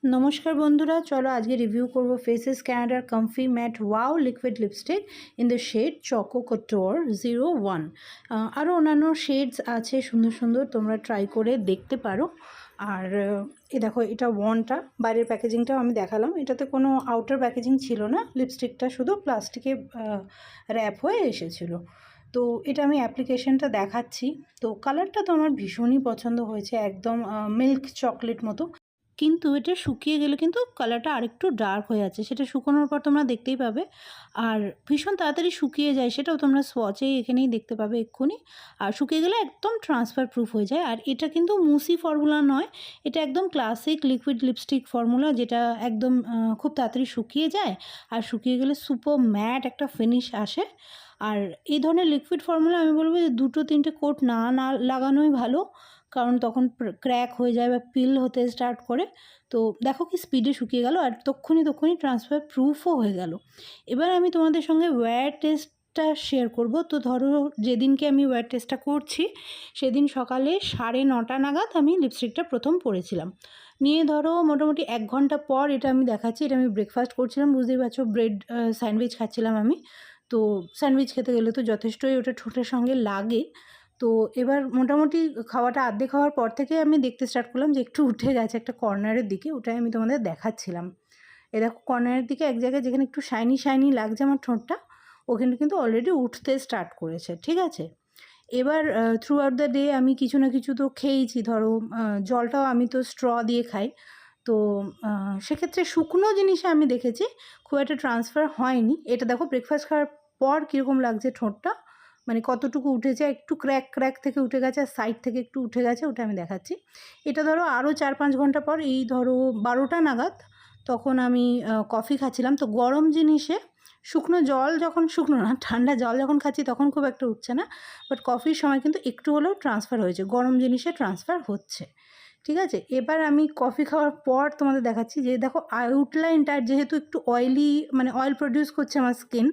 নমস্কার বন্ধুরা, চলো আজকে রিভিউ করব ফেসেস ক্যানাডার comfy matte wow liquid lipstick in the shade choco couture 01। আরও অন্যান্য শেডস আছে সুন্দর সুন্দর, তোমরা ট্রাই করে দেখতে পারো। আর এ দেখো, এটা ওয়ানটা বাইরের প্যাকেজিংটাও আমি দেখালাম। এটাতে কোনো আউটার প্যাকেজিং ছিল না, লিপস্টিকটা শুধু প্লাস্টিকে র্যাপ হয়ে এসেছিলো। তো এটা আমি অ্যাপ্লিকেশনটা দেখাচ্ছি। তো কালারটা তো আমার ভীষণই পছন্দ হয়েছে, একদম মিল্ক চকলেট মতো। কিন্তু এটা শুকিয়ে গেলে কিন্তু কালারটা আরেকটু ডার্ক হয়ে যাচ্ছে, সেটা শুকানোর পর তোমরা দেখতেই পাবে। আর ভীষণ তাড়াতাড়ি শুকিয়ে যায়, সেটাও তোমরা সোয়াচেই এখানেই দেখতে পাবে এক্ষুনি। আর শুকিয়ে গেলে একদম ট্রান্সফার প্রুফ হয়ে যায়। আর এটা কিন্তু মুসি ফর্মুলা নয়, এটা একদম ক্লাসিক লিকুইড লিপস্টিক ফর্মুলা, যেটা একদম খুব তাড়াতাড়ি শুকিয়ে যায়। আর শুকিয়ে গেলে সুপার ম্যাট একটা ফিনিশ আসে। আর এই ধরনের লিকুইড ফর্মুলা আমি বলবো যে 2-3টে কোট না লাগানোই ভালো, কারণ তখন ক্র্যাক হয়ে যায় বা পিল হতে স্টার্ট করে। তো দেখো কি স্পিডে শুকিয়ে গেল, আর তক্ষুনি ট্রান্সফার প্রুফও হয়ে গেল। এবার আমি তোমাদের সঙ্গে ওয়্যার টেস্টটা শেয়ার করব। তো ধরো, যেদিনকে আমি ওয়্যার টেস্টটা করছি সেদিন সকালে 9:30 নাগাদ আমি লিপস্টিকটা প্রথম পরেছিলাম। নিয়ে ধরো মোটামুটি 1 ঘন্টা পর এটা আমি দেখাচ্ছি। এটা আমি ব্রেকফাস্ট করছিলাম, বুঝতেই পারছো, ব্রেড স্যান্ডউইচ খাচ্ছিলাম আমি। তো স্যান্ডউইচ খেতে গেলে তো যথেষ্টই ওটা ঠোঁটের সঙ্গে লাগে। তো এবার মোটামুটি খাওয়াটা আর্ধেক খাওয়ার পর থেকে আমি দেখতে স্টার্ট করলাম যে একটু উঠে গেছে একটা কর্নারের দিকে, ওটাই আমি তোমাদের দেখাচ্ছিলাম। এ দেখো, কর্নারের দিকে এক জায়গায় যেখানে একটু শাইনি শাইনি লাগছে আমার ঠোঁটটা, ওখানে কিন্তু অলরেডি উঠতে স্টার্ট করেছে। ঠিক আছে, এবার থ্রু আউট দ্য ডে আমি কিছু না কিছু তো খেয়েইছি। ধরো জলটাও আমি তো স্ট্র দিয়ে খাই। তো সেক্ষেত্রে শুকনো জিনিসে আমি দেখেছি খুব একটা ট্রান্সফার হয়নি। এটা দেখো, ব্রেকফাস্ট খাওয়ার পর কীরকম লাগছে ঠোঁটটা, মানে কতটুকু উঠেছে, একটু ক্র্যাক থেকে উঠে গেছে, আর সাইড থেকে একটু উঠে গেছে, ওটা আমি দেখাচ্ছি। এটা ধরো আরও 4-5 ঘন্টা পর, এই ধরো 12টা নাগাদ, তখন আমি কফি খাচ্ছিলাম। তো গরম জিনিসে শুকনো জল যখন, শুকনো না ঠান্ডা জল যখন খাচ্ছি তখন খুব একটা উঠছে না, বাট কফির সময় কিন্তু একটু হলেও ট্রান্সফার হয়েছে, গরম জিনিসে ট্রান্সফার হচ্ছে। ঠিক আছে, এবার আমি কফি খাওয়ার পর তোমাদের দেখাচ্ছি যে দেখো আউটলাইনটা, যেহেতু একটু অয়েলি, মানে অয়েল প্রডিউস করছে আমার স্কিন,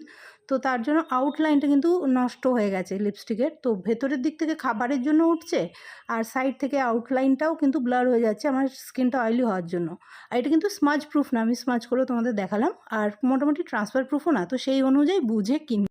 তো তার জন্য আউটলাইনটা কিন্তু নষ্ট হয়ে গেছে লিপস্টিকের। তো ভেতরের দিক থেকে খাবারের জন্য উঠছে, আর সাইড থেকে আউটলাইনটাও কিন্তু ব্লার হয়ে যাচ্ছে আমার স্কিনটা অয়েলি হওয়ার জন্য। আর এটা কিন্তু স্মাজ প্রুফ না, আমি স্মাজ করেও তোমাদের দেখালাম, আর মোটামুটি ট্রান্সফার প্রুফও না। তো সেই অনুযায়ী বুঝে কিন।